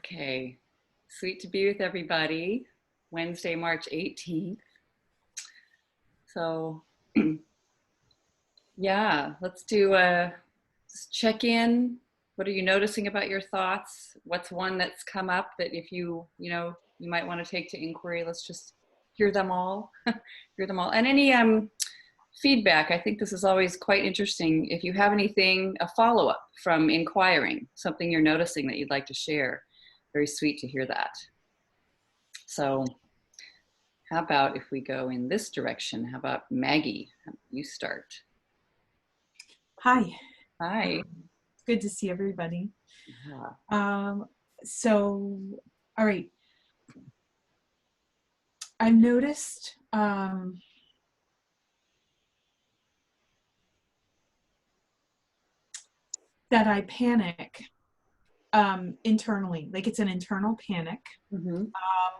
Okay, sweet to be with everybody. Wednesday, March 18th. So, yeah, let's do a check in. What are you noticing about your thoughts? What's one that's come up that if you might want to take to inquiry? Let's just hear them all, hear them all. And any feedback. I think this is always quite interesting. If you have anything, a follow up from inquiring, something you're noticing that you'd like to share, very sweet to hear that. So, how about if we go in this direction? How about Maggie? You start. Hi. Hi. Good to see everybody. Yeah. All right. I've noticed that I panic internally, like it's an internal panic Mm-hmm.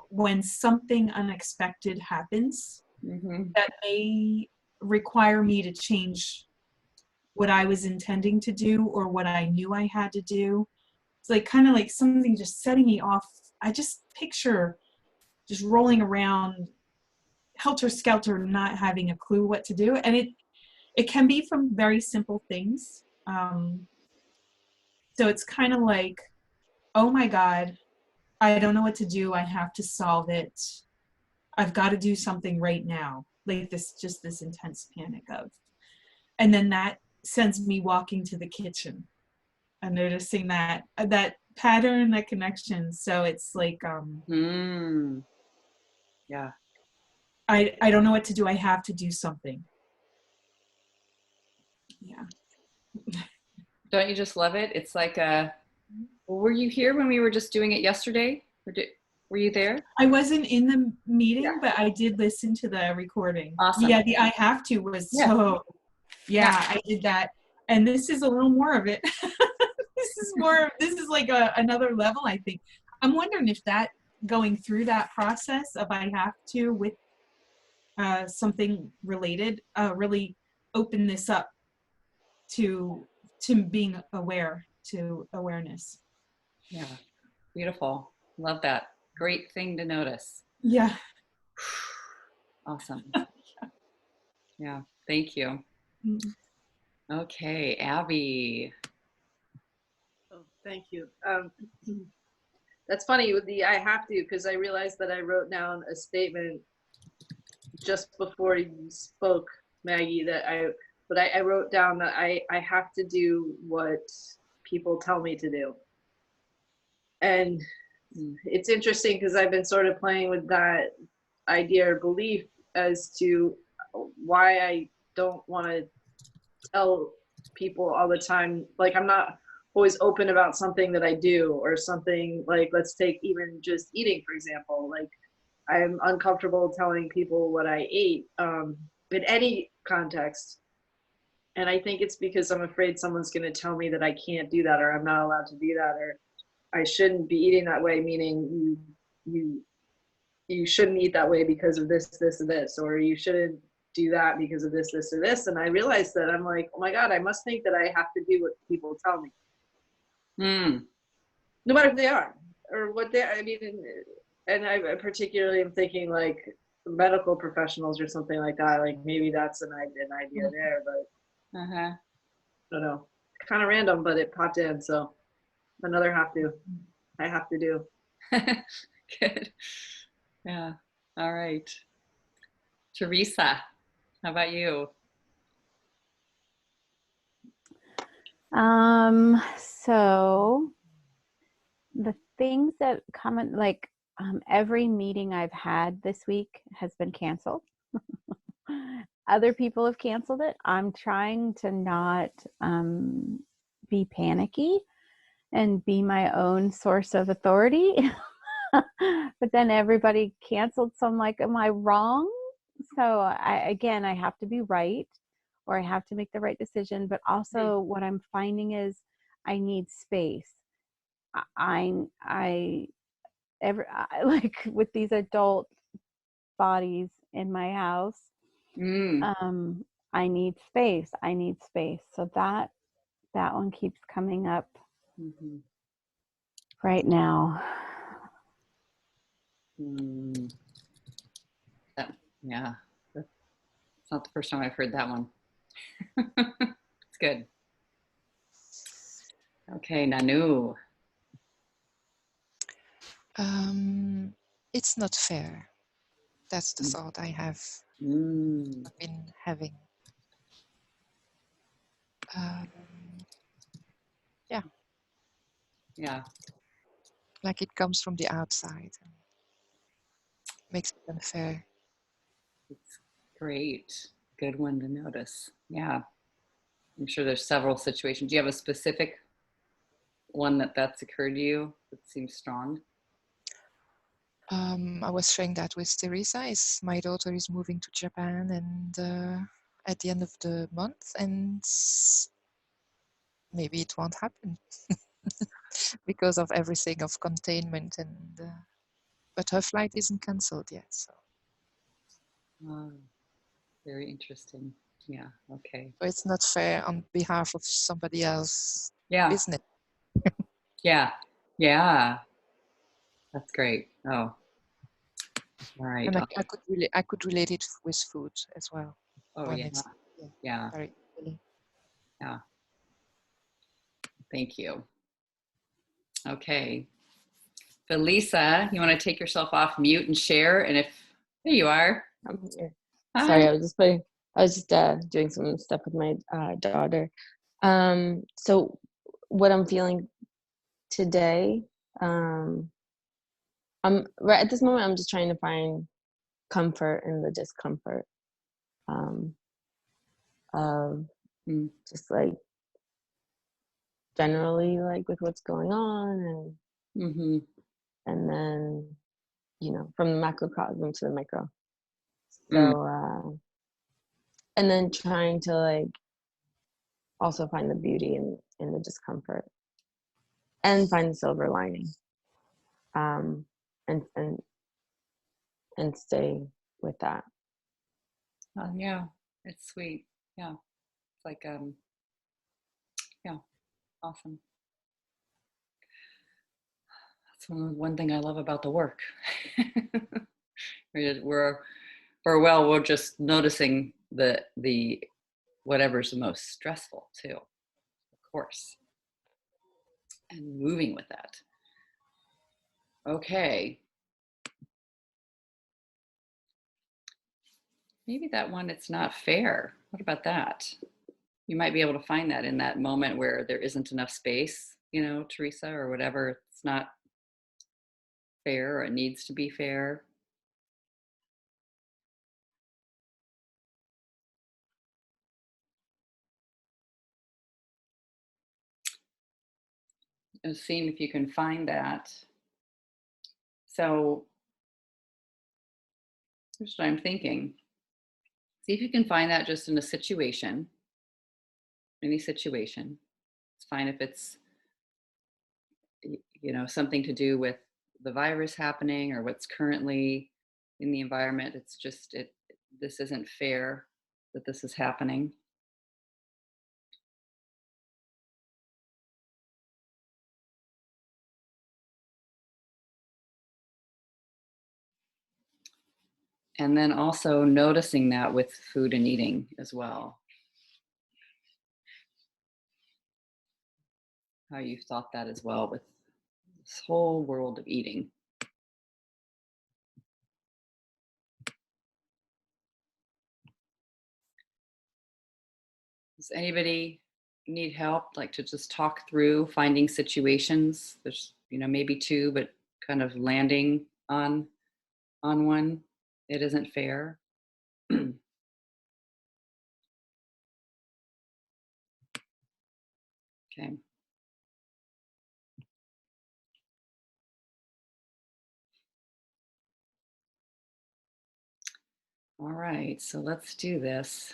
when something unexpected happens Mm-hmm. that may require me to change what I was intending to do or what I knew I had to do. It's like kind of like something just setting me off. I just picture just rolling around helter skelter, not having a clue what to do. And it can be from very simple things. So it's kind of like, oh my God, I don't know what to do. I have to solve it. I've got to do something right now. Like this intense panic of, and then that sends me walking to the kitchen and noticing that pattern, that connection. So it's like, Yeah. I don't know what to do. I have to do something. Yeah. Don't you just love it? It's like were you here when we were just doing it yesterday? Were you there? I wasn't in the Yeah. meeting, but I did listen to the recording. Awesome. Yeah, the I have to was Yeah. so, Yeah. yeah, I did that. And this is a little more of it. This is like another level, I think. I'm wondering if that going through that process of I have to with something related really open this up to being aware, to awareness. Yeah. Beautiful. Love that. Great thing to notice. Yeah. Awesome. Yeah. Thank you. Mm. Okay, Abby. Oh, thank you. That's funny with the I have to, because I realized that I wrote down a statement just before you spoke, Maggie, but I wrote down that I have to do what people tell me to do. And it's interesting because I've been sort of playing with that idea or belief as to why I don't want to tell people all the time. Like, I'm not always open about something that I do, or something like, let's take even just eating, for example. Like, I'm uncomfortable telling people what I ate in any context. And I think it's because I'm afraid someone's going to tell me that I can't do that, or I'm not allowed to do that, or I shouldn't be eating that way, meaning you shouldn't eat that way because of this, this, and this, or you shouldn't do that because of this, this, or this. And I realized that I'm like, oh my God, I must think that I have to do what people tell me. No matter who they are or what they are. I mean, and I particularly am thinking like medical professionals or something like that. Like maybe that's an idea there, but I don't know. Kind of random, but it popped in. So another I have to do. Good. Yeah. All right. Teresa, how about you? So the things that come in, like every meeting I've had this week has been canceled. Other people have canceled it. I'm trying to not be panicky and be my own source of authority. But then everybody canceled, so I'm like, am I wrong? So I have to be right, or I have to make the right decision. But also what I'm finding is I need space. I like with these adult bodies in my house, I need space. So that one keeps coming up. right now. Mm, that, yeah, that's not the first time I've heard that one. It's good. Okay, Nanu. It's not fair. That's the thought I have Mm, been having. Um, yeah, like it comes from the outside and makes it unfair. it's great. Good one to notice. Yeah, I'm sure there's several situations. Do you have a specific one that's occurred to you that seems strong? I was sharing that with Teresa. Is my daughter is moving to Japan and at the end of the month, and maybe it won't happen because of everything of containment and. But her flight isn't cancelled yet, so Very interesting. Yeah, okay. it's not fair on behalf of somebody else, Yeah, isn't it? yeah, yeah. That's great. Oh, all right. And I could relate it with food as well Oh, when yeah, it's yeah, yeah, very early. yeah. Thank you. Okay. Felisa, you want to take yourself off mute and share? And if there you are. I'm here. Hi. Sorry, I was just doing some stuff with my daughter. So what I'm feeling today, I'm right at this moment. I'm just trying to find comfort in the discomfort um, of Mm, just like generally like with what's going on, mm-hmm. and then from the macrocosm to the micro. Mm, So and then trying to like also find the beauty in the discomfort and find the silver lining, um, and stay with that. yeah, it's sweet. Yeah, it's like yeah, awesome. That's one thing I love about the work. We're just noticing the whatever's the most stressful too, of course, and moving with that. Okay. Maybe that one, it's not fair. What about that? You might be able to find that in that moment where there isn't enough space, Teresa, or whatever. It's not fair or it needs to be fair. And seeing if you can find that. So here's what I'm thinking. See if you can find that just in a situation, any situation. It's fine if it's something to do with the virus happening or what's currently in the environment. It's just this isn't fair that this is happening. And then also noticing that with food and eating as well. How you've thought that as well with this whole world of eating. Does anybody need help, like to just talk through finding situations? There's, maybe two, but kind of landing on one. It isn't fair. Okay. All right, so let's do this.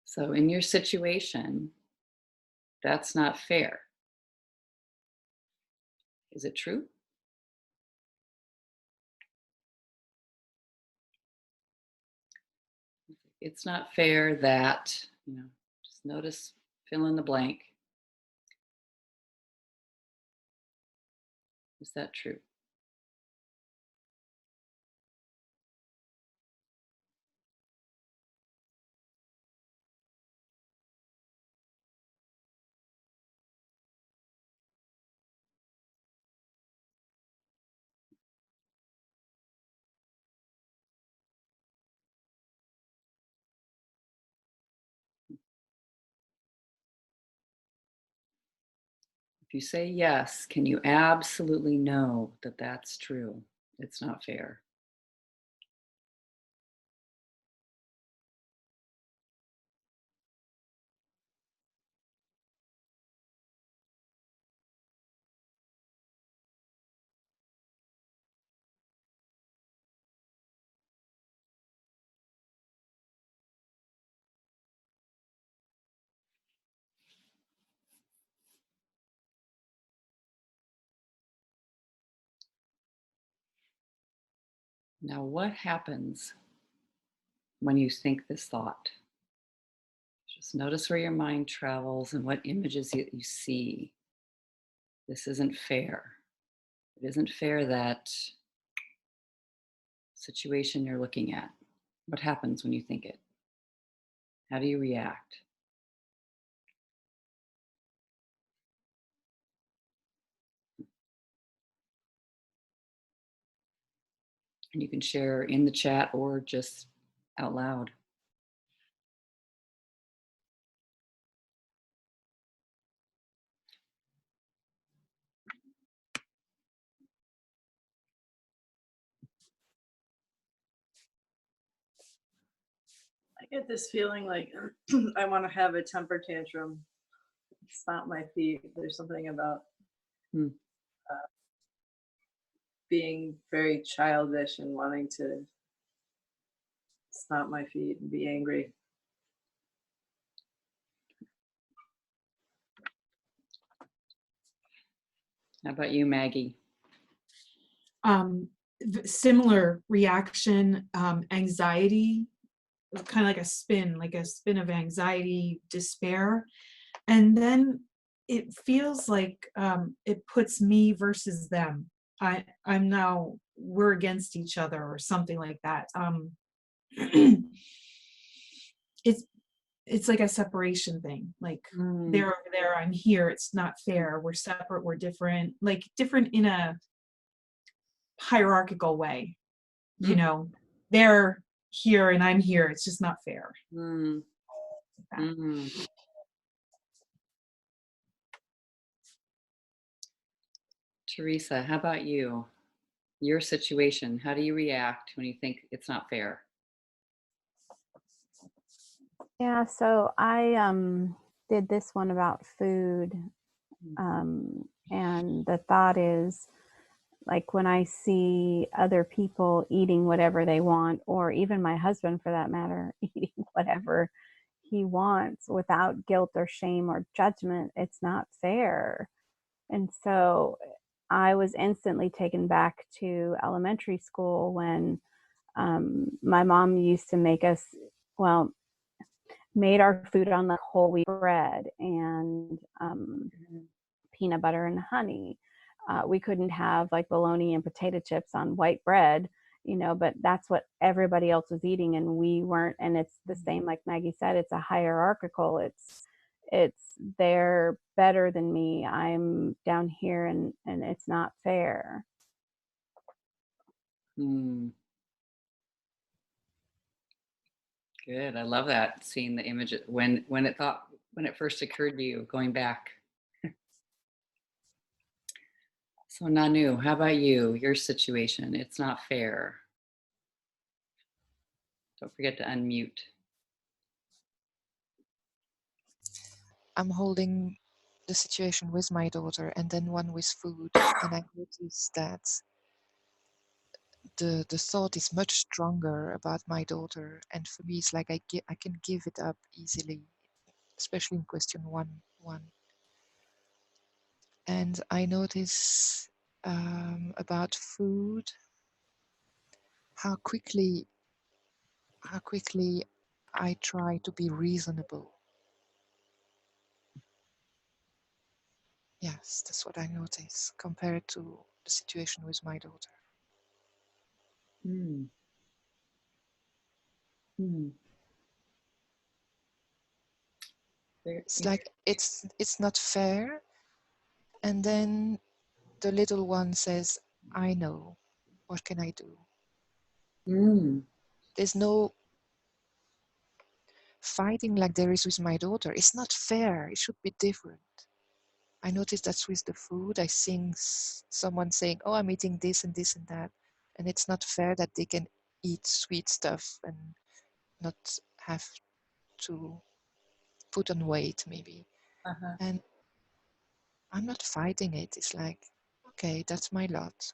So in your situation, that's not fair. Is it true? It's not fair that, just notice, fill in the blank. Is that true? If you say yes, can you absolutely know that that's true? It's not fair. Now, what happens when you think this thought? Just notice where your mind travels and what images you see. This isn't fair. It isn't fair, that situation you're looking at. What happens when you think it? How do you react? And you can share in the chat or just out loud. I get this feeling like I want to have a temper tantrum, stomp my feet. There's something about Hmm. being very childish and wanting to stomp my feet and be angry. How about you, Maggie? Similar reaction, anxiety, kind of like a spin of anxiety, despair. And then it feels like it puts me versus them. I'm now, we're against each other or something like that. it's it's like a separation thing. Like they're over there, I'm here. It's not fair. We're separate. We're different. Like different in a hierarchical way. You know, they're here and I'm here. It's just not fair. Mm. Mm. Teresa, how about you? Your situation, how do you react when you think it's not fair? Yeah, so I did this one about food. And the thought is, like, when I see other people eating whatever they want, or even my husband for that matter, eating whatever he wants without guilt or shame or judgment, it's not fair. And so I was instantly taken back to elementary school when my mom used to make us, well, made our food on the whole wheat bread and peanut butter and honey. We couldn't have like bologna and potato chips on white bread, you know, but that's what everybody else was eating and we weren't. And it's the same, like Maggie said, it's a hierarchical. It's they're better than me. I'm down here and it's not fair. Mm. Good. I love that. Seeing the image when it first occurred to you, going back. So Nanu, how about you? Your situation. It's not fair. Don't forget to unmute. I'm holding the situation with my daughter and then one with food, and I noticed that the thought is much stronger about my daughter, and for me it's like I can give it up easily, especially in question one. And I notice about food how quickly I try to be reasonable. Yes, that's what I notice compared to the situation with my daughter. Hmm. Hmm. It's like it's not fair, and then the little one says, I know, what can I do? Hmm. There's no fighting like there is with my daughter. It's not fair. It should be different. I noticed that's with the food. I sing someone saying, oh, I'm eating this and this and that. And it's not fair that they can eat sweet stuff and not have to put on weight, maybe. Uh-huh. And I'm not fighting it. It's like, okay, that's my lot.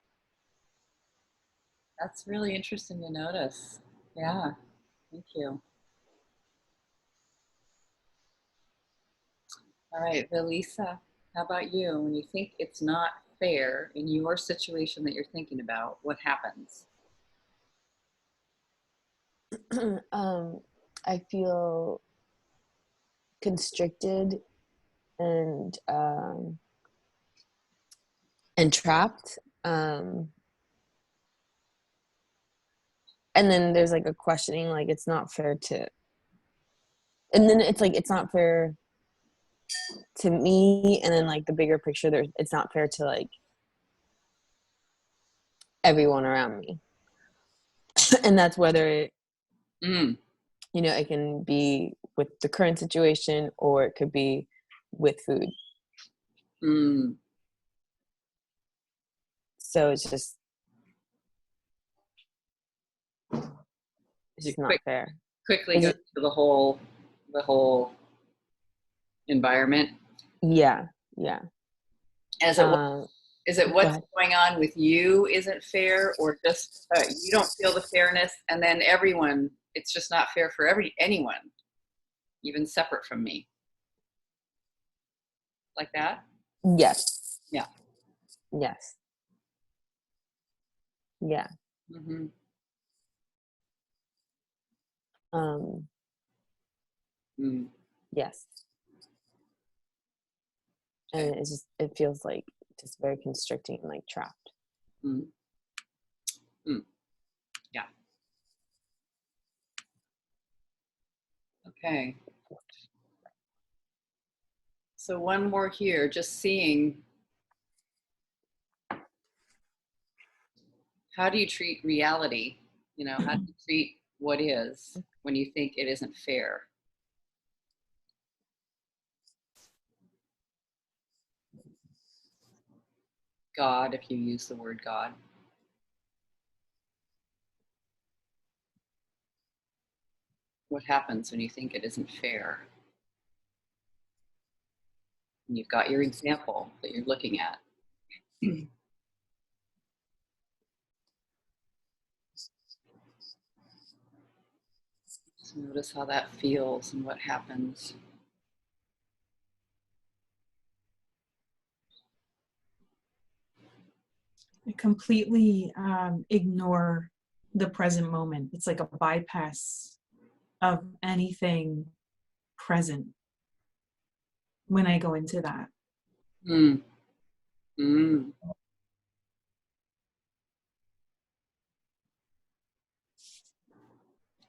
That's really interesting to notice. Yeah. Thank you. All right, Velisa, how about you? When you think it's not fair in your situation that you're thinking about, what happens? I feel constricted and trapped. And then there's like a questioning, like it's not fair to, and then it's like it's not fair to me, and then like the bigger picture, there's it's not fair to like everyone around me. And that's whether it, Mm. you know, it can be with the current situation or it could be with food. Mm. So it's just not Quick, fair. quickly Is go it? to the whole environment. Yeah, yeah. Is it is it Go what's ahead. going on with you isn't fair, or just you don't feel the fairness, and then everyone, it's just not fair for anyone, even separate from me, like that? Yes. Yeah. Yes. Yeah. Mm-hmm. Um. Mm. Yes. Okay. And it's just, it feels like just very constricting and like trapped. Mm. Mm. Yeah. Okay. So one more here, just seeing, how do you treat reality? You know, how do you treat what is when you think it isn't fair? God, if you use the word God. What happens when you think it isn't fair? And you've got your example that you're looking at. So notice how that feels and what happens. I completely ignore the present moment. It's like a bypass of anything present when I go into that. Mm. Mm.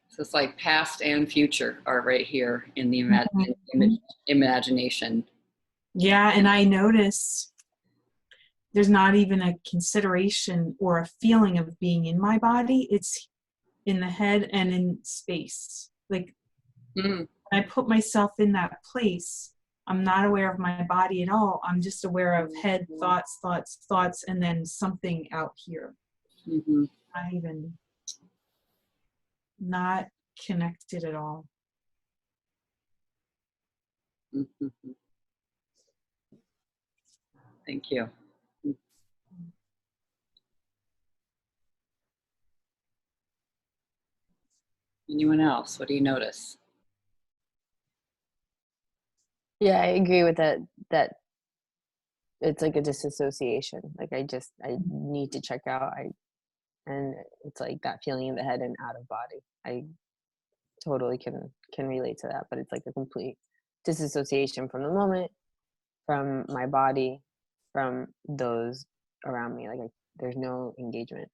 So it's like past and future are right here in the imagination. Yeah, and I notice there's not even a consideration or a feeling of being in my body. It's in the head and in space. Like Mm. when I put myself in that place, I'm not aware of my body at all. I'm just aware of head, thoughts, thoughts, thoughts, and then something out here. Mm-hmm. Not connected at all. Mm-hmm. Thank you. Anyone else? What do you notice? Yeah, I agree with that. That it's like a disassociation. Like I need to check out. And it's like that feeling in the head and out of body. I totally can relate to that, but it's like a complete disassociation from the moment, from my body, from those around me. Like there's no engagement.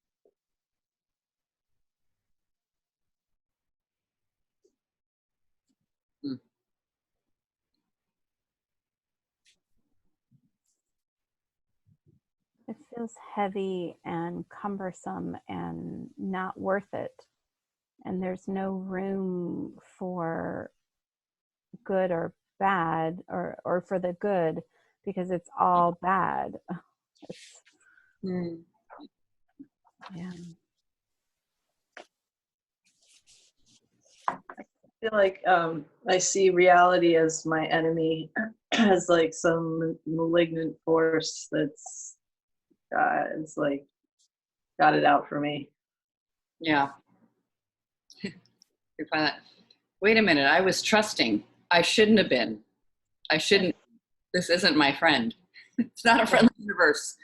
Hmm. It feels heavy and cumbersome and not worth it. And there's no room for good or bad, or for the good, because it's all bad. It's, Hmm. yeah. I feel like I see reality as my enemy, as like some malignant force that's it's like got it out for me. Yeah. You find that. Wait a minute. I was trusting. I shouldn't have been. I shouldn't. This isn't my friend. It's not a friendly universe.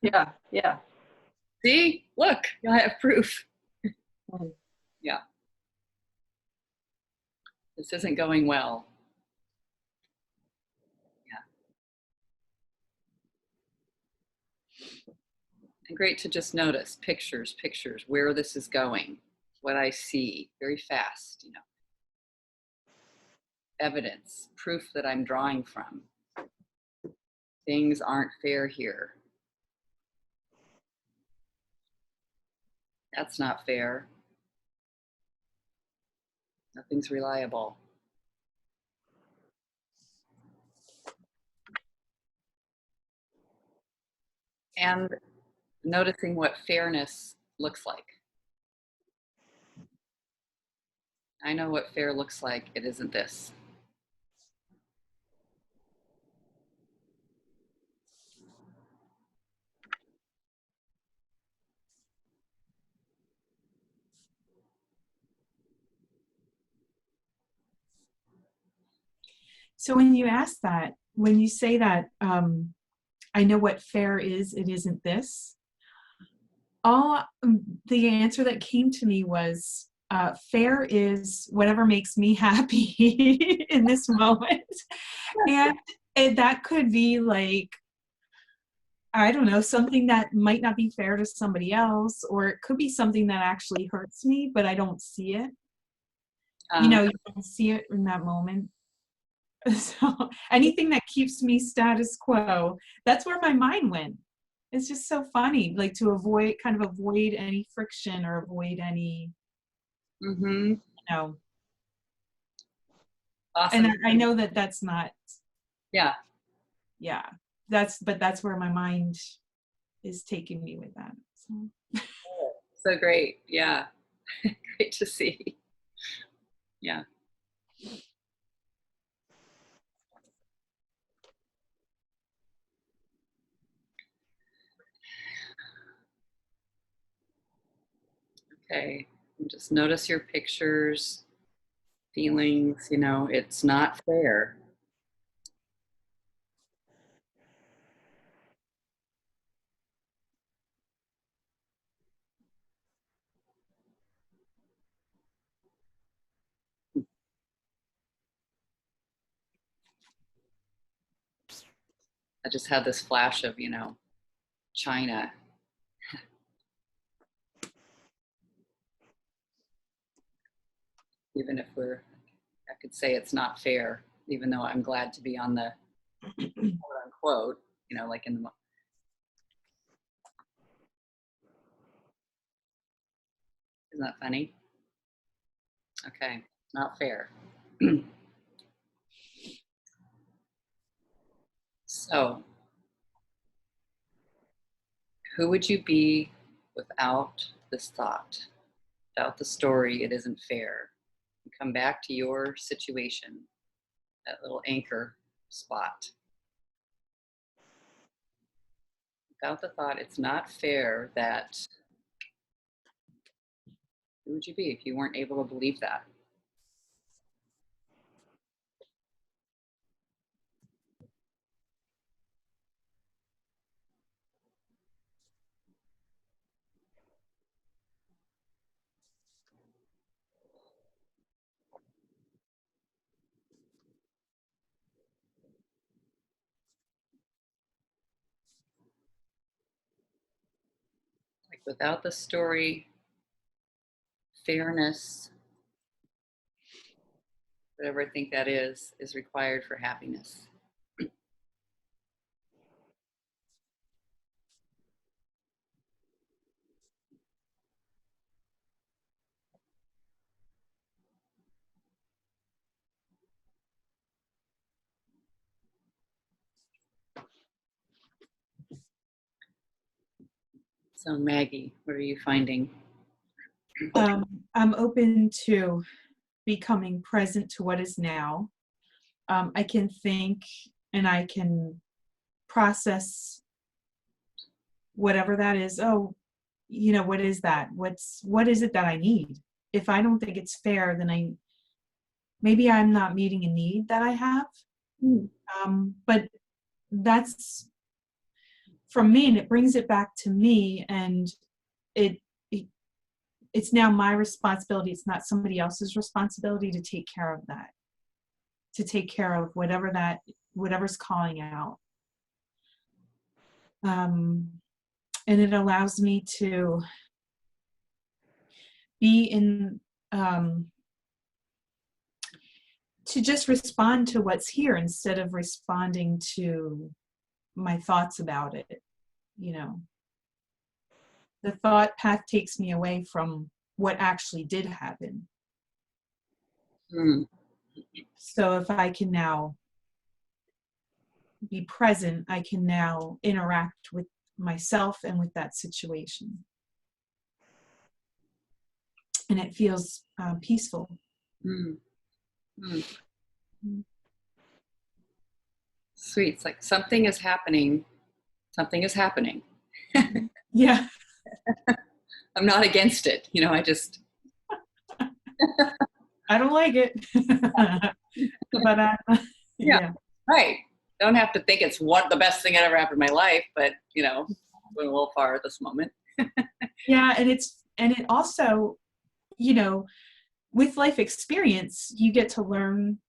Yeah, yeah. See? Look, I have proof. Mhm. Yeah. This isn't going well. And great to just notice pictures, where this is going, what I see very fast, evidence, proof that I'm drawing from. Things aren't fair here. That's not fair. Nothing's reliable. And noticing what fairness looks like. I know what fair looks like. It isn't this. So when you ask that, when you say that, I know what fair is, it isn't this. All the answer that came to me was fair is whatever makes me happy in this moment. And that could be like, I don't know, something that might not be fair to somebody else, or it could be something that actually hurts me, but I don't see it. You don't see it in that moment. So anything that keeps me status quo, that's where my mind went. It's just so funny, like to avoid any friction or avoid any, Mm-hmm. know. Awesome. And I know that that's not, Yeah. yeah, but that's where my mind is taking me with that. So. So great. Yeah. Great to see. Yeah. Okay. And just notice your pictures, feelings, it's not fair. I just had this flash of, China. Even if I could say it's not fair, even though I'm glad to be on the quote unquote, like in the, isn't that funny? Okay, not fair. So, who would you be without this thought, without the story, it isn't fair? You come back to your situation, that little anchor spot. Without the thought, it's not fair that, who would you be if you weren't able to believe that? Without the story, fairness, whatever I think that is required for happiness. So Maggie, what are you finding? I'm open to becoming present to what is now. I can think and I can process whatever that is. Oh, what is that? What is it that I need? If I don't think it's fair, then maybe I'm not meeting a need that I have. But that's from me, and it brings it back to me, and it it's now my responsibility. It's not somebody else's responsibility to take care of that, to take care of whatever's calling out. And it allows me to be in, to just respond to what's here instead of responding to my thoughts about it. The thought path takes me away from what actually did happen. So if I can now be present, I can now interact with myself and with that situation. And it feels peaceful. Sweet. It's like something is happening. Something is happening. Yeah. I'm not against it. I just. I don't like it. But yeah. Right. Don't have to think it's the best thing that ever happened in my life, but going a little far at this moment. Yeah, and it also, with life experience, you get to learn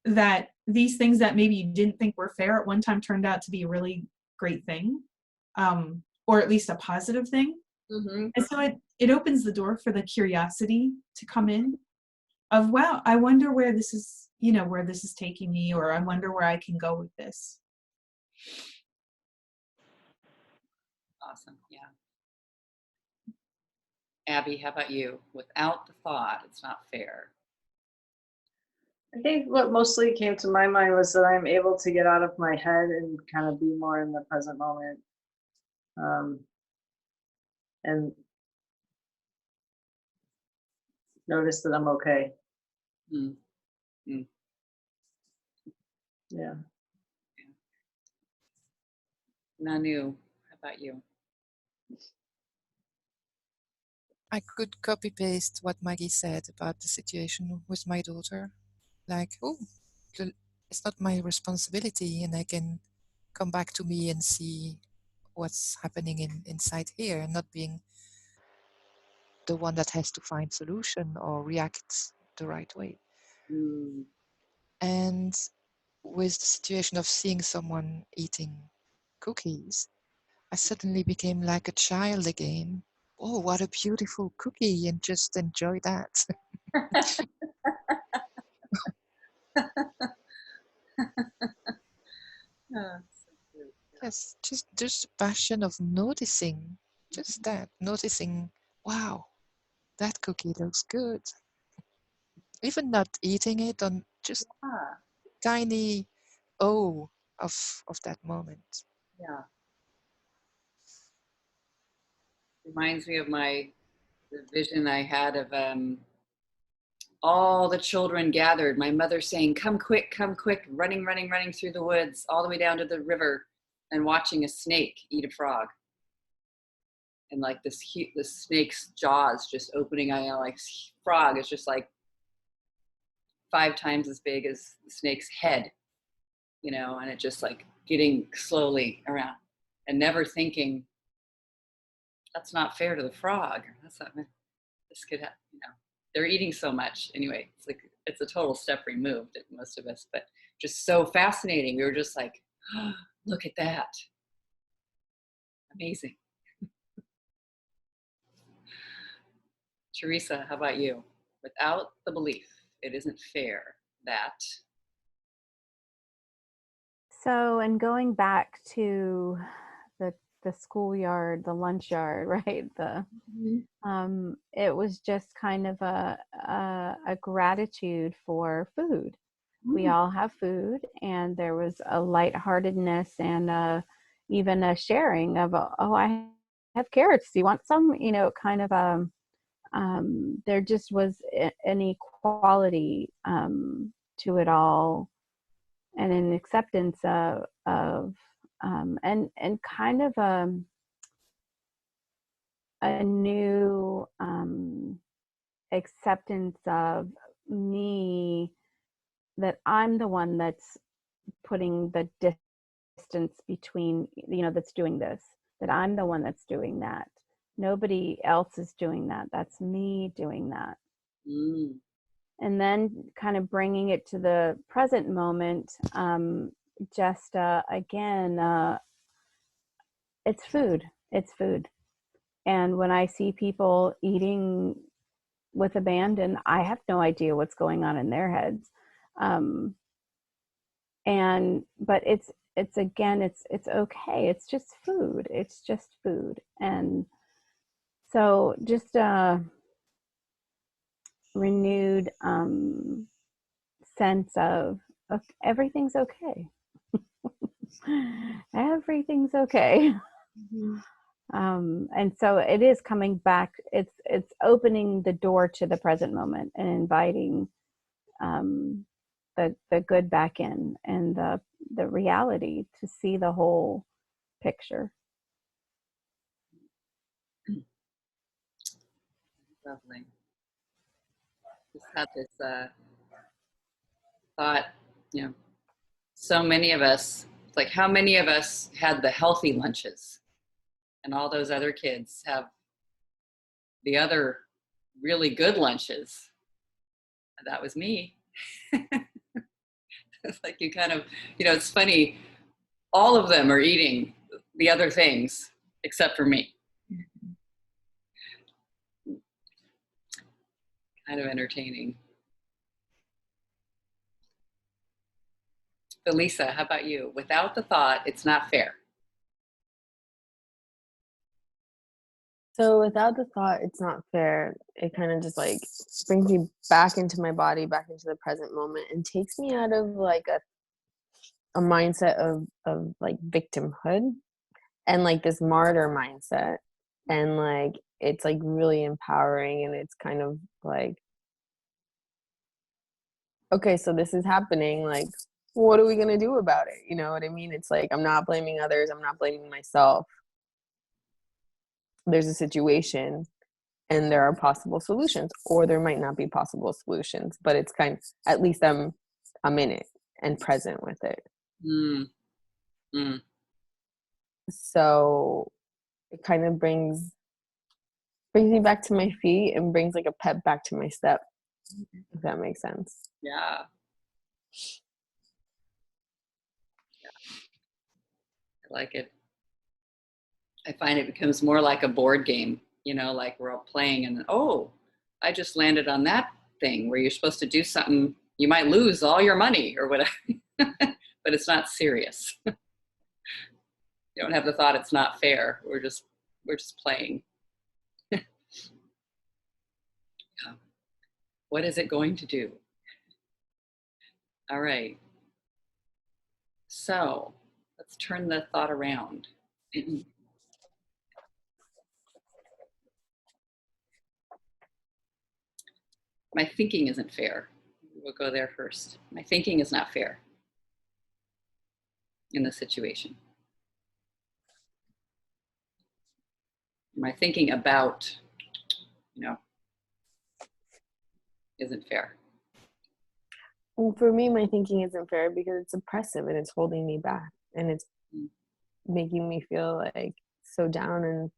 that these things that maybe you didn't think were fair at one time turned out to be a really great thing, or at least a positive thing. And so it opens the door for the curiosity to come in of, wow, I wonder where this is, where this is taking me, or I wonder where I can go with this. Awesome. Yeah. Abby, how about you? Without the thought, it's not fair. I think what mostly came to my mind was that I'm able to get out of my head and kind of be more in the present moment. And notice that I'm okay. Yeah. Nanu, how about you? I could copy paste what Maggie said about the situation with my daughter. Like, it's not my responsibility, and I can come back to me and see what's happening inside here, and not being the one that has to find solution or react the right way. And with the situation of seeing someone eating cookies, I suddenly became like a child again. Oh, what a beautiful cookie, and just enjoy that. Yes, just the passion of noticing, just that, noticing, wow, that cookie looks good. Even not eating it, on just tiny of that moment. Yeah. Reminds me of the vision I had of all the children gathered. My mother saying, come quick, running through the woods all the way down to the river, and watching a snake eat a frog. And like the snake's jaws just opening, like frog is just like 5 times as big as the snake's head, and it just like getting slowly around, and never thinking, that's not fair to the frog. That's not, this could have, they're eating so much. Anyway, it's a total step removed at most of us, but just so fascinating. We were just like, oh, look at that. Amazing. Teresa, how about you? Without the belief, it isn't fair that. So, and going back to the schoolyard, the lunch yard, right? It was just kind of a gratitude for food. We all have food, and there was a lightheartedness and even a sharing of, oh, I have carrots. Do you want some? You know, kind of there just was an equality to it all, and an acceptance of and kind of a new acceptance of me, that I'm the one that's putting the distance between, you know, that's doing this, that I'm the one that's doing that. Nobody else is doing that. That's me doing that. Mm. And then kind of bringing it to the present moment, just again, it's food. It's food. And when I see people eating with abandon, I have no idea what's going on in their heads. But it's again, it's okay. It's just food. It's just food. And so just renewed sense of everything's okay. Everything's okay. And so it is coming back. It's opening the door to the present moment and inviting the good back in, and the reality to see the whole picture. Lovely. Just had this thought, you know, so many of us, it's like how many of us had the healthy lunches, and all those other kids have the other really good lunches. That was me. It's like you kind of, you know, it's funny, all of them are eating the other things except for me. Kind of entertaining. Elisa, how about you? Without the thought, it's not fair. So without the thought, it's not fair. It kind of just like brings me back into my body, back into the present moment, and takes me out of like a mindset of like victimhood and like this martyr mindset. And like it's like really empowering, and it's kind of like, okay, so this is happening, like what are we gonna do about it? You know what I mean? It's like I'm not blaming others, I'm not blaming myself. There's a situation and there are possible solutions, or there might not be possible solutions, but it's kind of, at least I'm in it and present with it. Mm. Mm. So it kind of brings me back to my feet and brings like a pep back to my step, if that makes sense. Yeah. I like it. I find it becomes more like a board game, you know, like we're all playing and, oh, I just landed on that thing where you're supposed to do something, you might lose all your money or whatever, but it's not serious. You don't have the thought it's not fair. We're just playing. What is it going to do? All right. So let's turn the thought around. My thinking isn't fair. We'll go there first. My thinking is not fair in this situation. My thinking about, you know, isn't fair. Well, for me, my thinking isn't fair because it's oppressive and it's holding me back, and it's making me feel like so down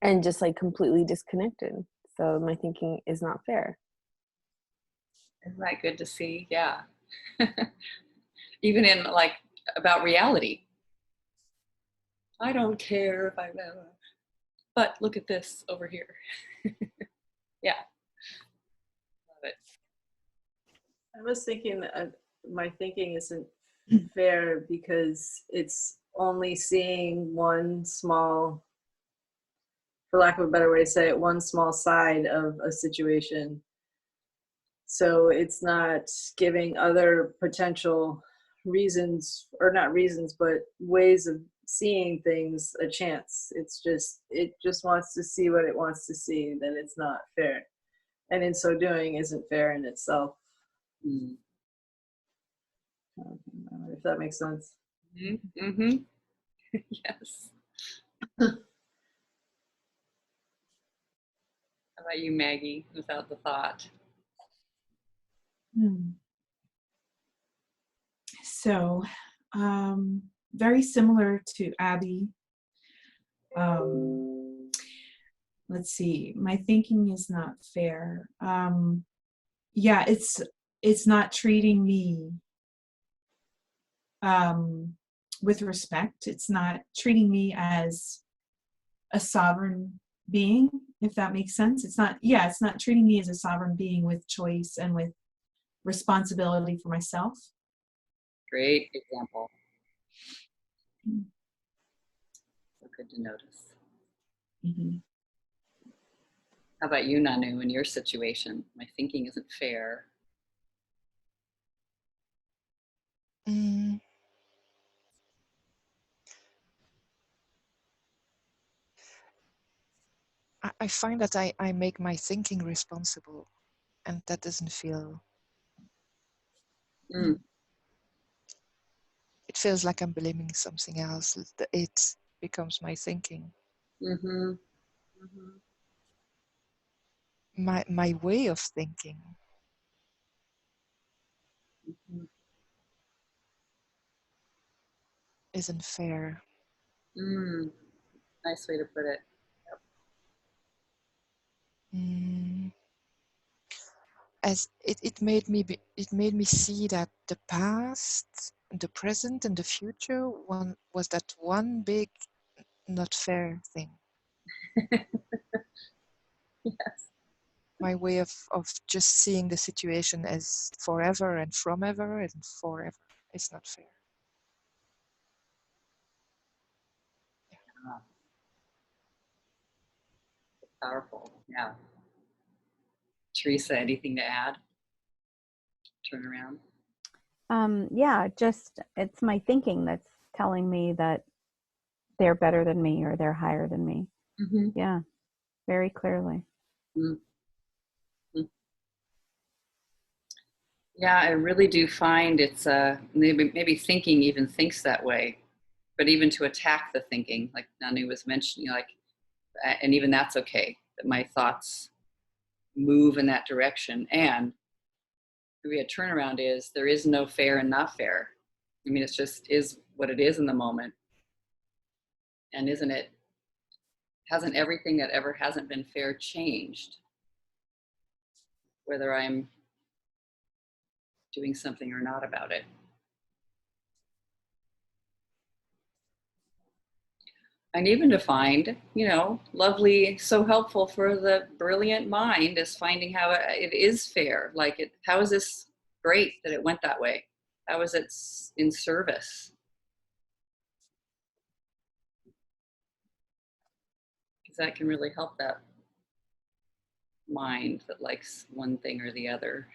and just like completely disconnected. So my thinking is not fair. Isn't that good to see? Yeah. Even in like about reality. I don't care if I, but look at this over here. Yeah. Love it. I was thinking that my thinking isn't fair because it's only seeing one small, for lack of a better way to say it, one small side of a situation. So it's not giving other potential reasons, or not reasons, but ways of seeing things a chance. It just wants to see what it wants to see, then it's not fair. And in so doing isn't fair in itself. Mm. If that makes sense. Mm-hmm. Yes. How about you, Maggie, without the thought? So, very similar to Abby. Let's see. My thinking is not fair. Yeah, it's not treating me with respect. It's not treating me as a sovereign being, if that makes sense. It's not treating me as a sovereign being with choice and with responsibility for myself. Great example. So good to notice. Mm-hmm. How about you, Nanu, in your situation? My thinking isn't fair. Mm, I find that I make my thinking responsible, and that doesn't feel, Mm. it feels like I'm blaming something else. It becomes my thinking. Mm-hmm. Mm-hmm. My way of thinking Mm-hmm. isn't fair. Mm. Nice way to put it. Mm, as it made me see that the past, the present, and the future one was that one big not fair thing. Yes. My way of just seeing the situation as forever and from ever and forever. It's not fair. Ah, powerful. Yeah. Teresa, anything to add? Turn around. Yeah, just it's my thinking that's telling me that they're better than me or they're higher than me. Mm-hmm. Yeah, very clearly. Mm-hmm. Yeah, I really do find it's maybe thinking even thinks that way, but even to attack the thinking, like Nanu was mentioning, like, and even that's okay. That my thoughts move in that direction, and maybe a turnaround is there is no fair and not fair. I mean, it's just is what it is in the moment, and isn't it? Hasn't everything that ever hasn't been fair changed? Whether I'm doing something or not about it. And even to find, lovely, so helpful for the brilliant mind is finding how it is fair. Like, how is this great that it went that way? How is it in service? Because that can really help that mind that likes one thing or the other.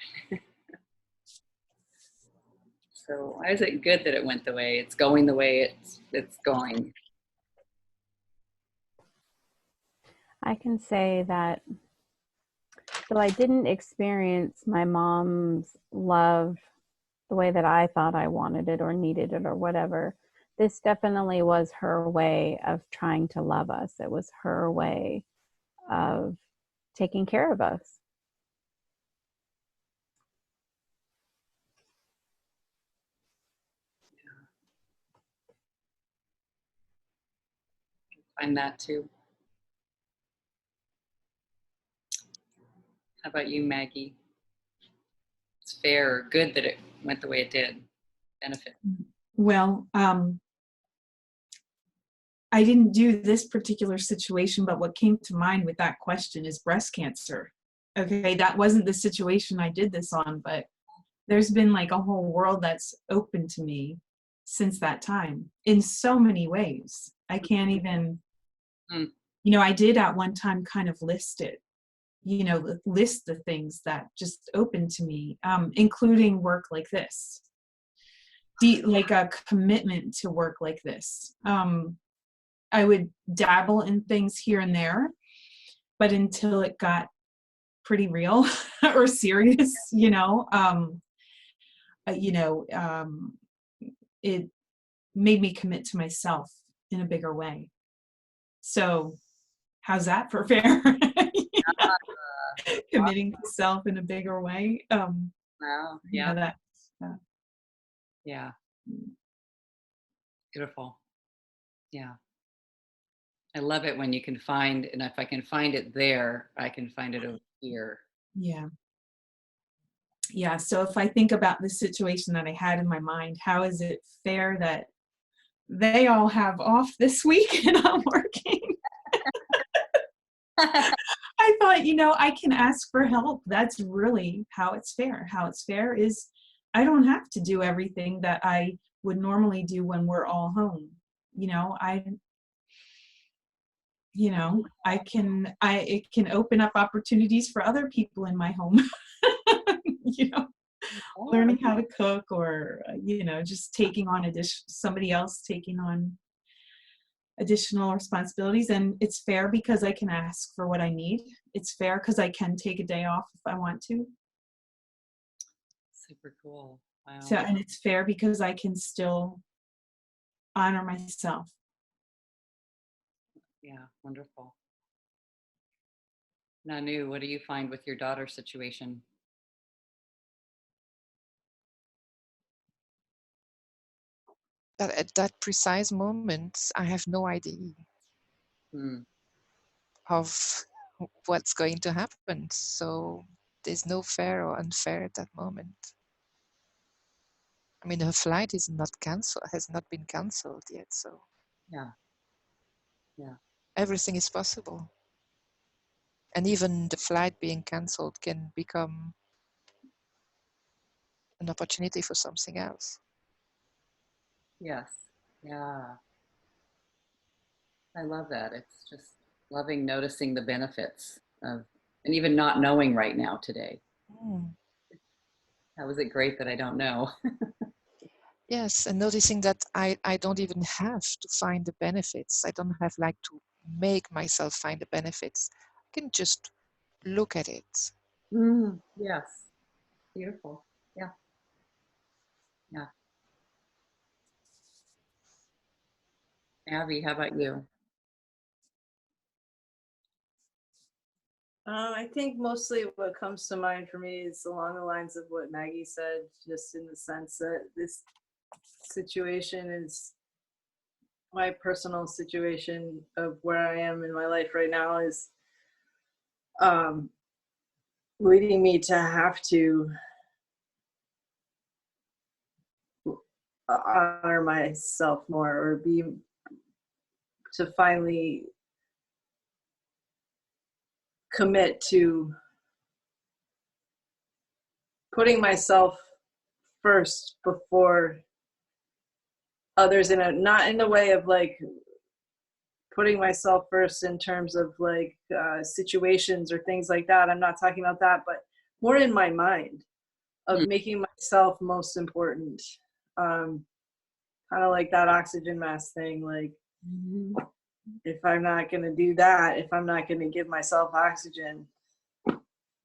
So why is it good that it went the way it's going, the way it's going? I can say that though I didn't experience my mom's love the way that I thought I wanted it or needed it or whatever, this definitely was her way of trying to love us. It was her way of taking care of us. Find that too. How about you, Maggie? It's fair or good that it went the way it did. Benefit. Well, I didn't do this particular situation, but what came to mind with that question is breast cancer. Okay, that wasn't the situation I did this on, but there's been like a whole world that's open to me since that time in so many ways. I can't even, Mm. you know, I did at one time kind of list it, you know, list the things that just opened to me, including work like this, like a commitment to work like this. I would dabble in things here and there, but until it got pretty real or serious, it made me commit to myself in a bigger way. So how's that for fair? Committing to self in a bigger way. Wow. You know, Yeah. that, Yeah. Beautiful. Yeah. I love it when you can find, and if I can find it there, I can find it over here. yeah. Yeah. So if I think about the situation that I had in my mind, how is it fair that they all have off this week and I'm working? I thought, I can ask for help. That's really how it's fair. How it's fair is I don't have to do everything that I would normally do when we're all home. It can open up opportunities for other people in my home. Learning how to cook, or just taking on somebody else taking on additional responsibilities. And it's fair because I can ask for what I need. It's fair because I can take a day off if I want to. Super cool. Wow. So, and it's fair because I can still honor myself. Yeah, wonderful. Nanu, what do you find with your daughter situation? But at that precise moment, I have no idea Hmm. of what's going to happen. So there's no fair or unfair at that moment. I mean, her flight is not cancelled, has not been cancelled yet. So Yeah. Yeah. everything is possible. And even the flight being cancelled can become an opportunity for something else. Yes. Yeah. I love that. It's just loving noticing the benefits of, and even not knowing right now today. Mm. How is it great that I don't know? Yes, and noticing that I don't even have to find the benefits. I don't have like to make myself find the benefits. I can just look at it. Yes. Beautiful. Yeah. Yeah. Abby, how about you? I think mostly what comes to mind for me is along the lines of what Maggie said, just in the sense that this situation is my personal situation of where I am in my life right now is leading me to have to honor myself more, or to finally commit to putting myself first before others, not in the way of like putting myself first in terms of like situations or things like that. I'm not talking about that, but more in my mind of making myself most important. Kind of like that oxygen mask thing. Like, if I'm not going to do that, if I'm not going to give myself oxygen,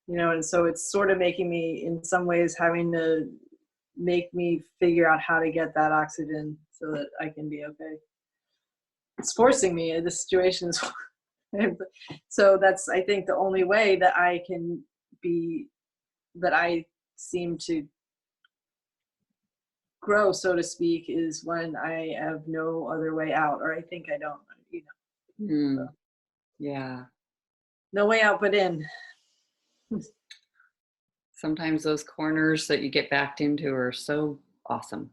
and so it's sort of making me, in some ways, having to make me figure out how to get that oxygen so that I can be okay. It's forcing me. The situation is so that's, I think, the only way that I can be, that I seem to grow, so to speak, is when I have no other way out, or I think I don't, So. Yeah. No way out but in. Sometimes those corners that you get backed into are so awesome.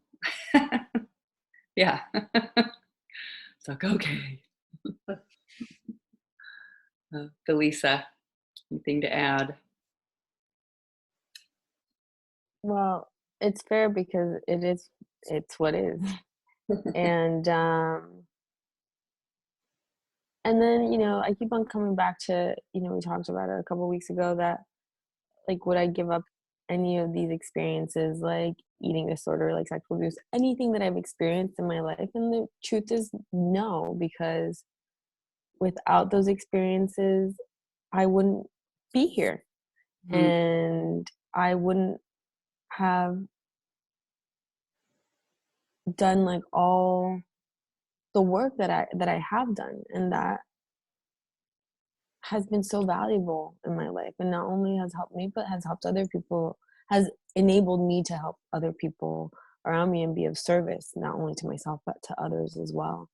Yeah. like, okay. Felisa, anything to add? Well, it's fair because it's what is. And then, I keep on coming back to, we talked about it a couple weeks ago that like would I give up any of these experiences like eating disorder, like sexual abuse, anything that I've experienced in my life? And the truth is no, because without those experiences, I wouldn't be here. And I wouldn't have done like all the work that I have done, and that has been so valuable in my life, and not only has helped me but has helped other people, has enabled me to help other people around me and be of service not only to myself but to others as well.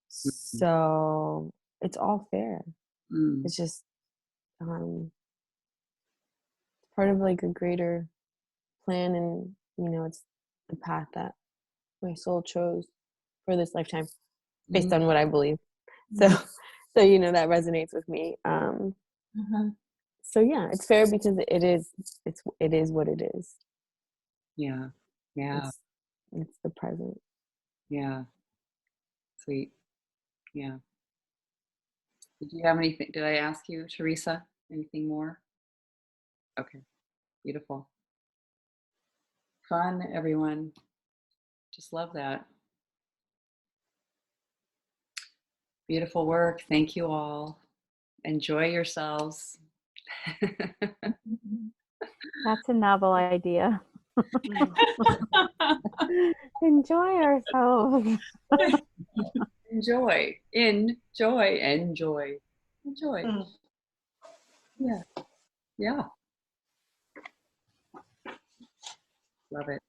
So it's all fair. It's just part of like a greater plan, and it's the path that my soul chose for this lifetime based on what I believe. So that resonates with me. So yeah, it's fair because it is what it is. Yeah. It's the present. Yeah. Sweet. Yeah. Did you have anything? Did I ask you, Teresa, anything more? Okay. Beautiful. Fun, everyone. Just love that. Beautiful work. Thank you all. Enjoy yourselves. That's a novel idea. Enjoy ourselves. Enjoy. Enjoy. Yeah. Yeah. Love it.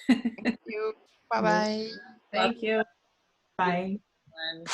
Thank you. Bye bye. Thank you. Bye. everyone.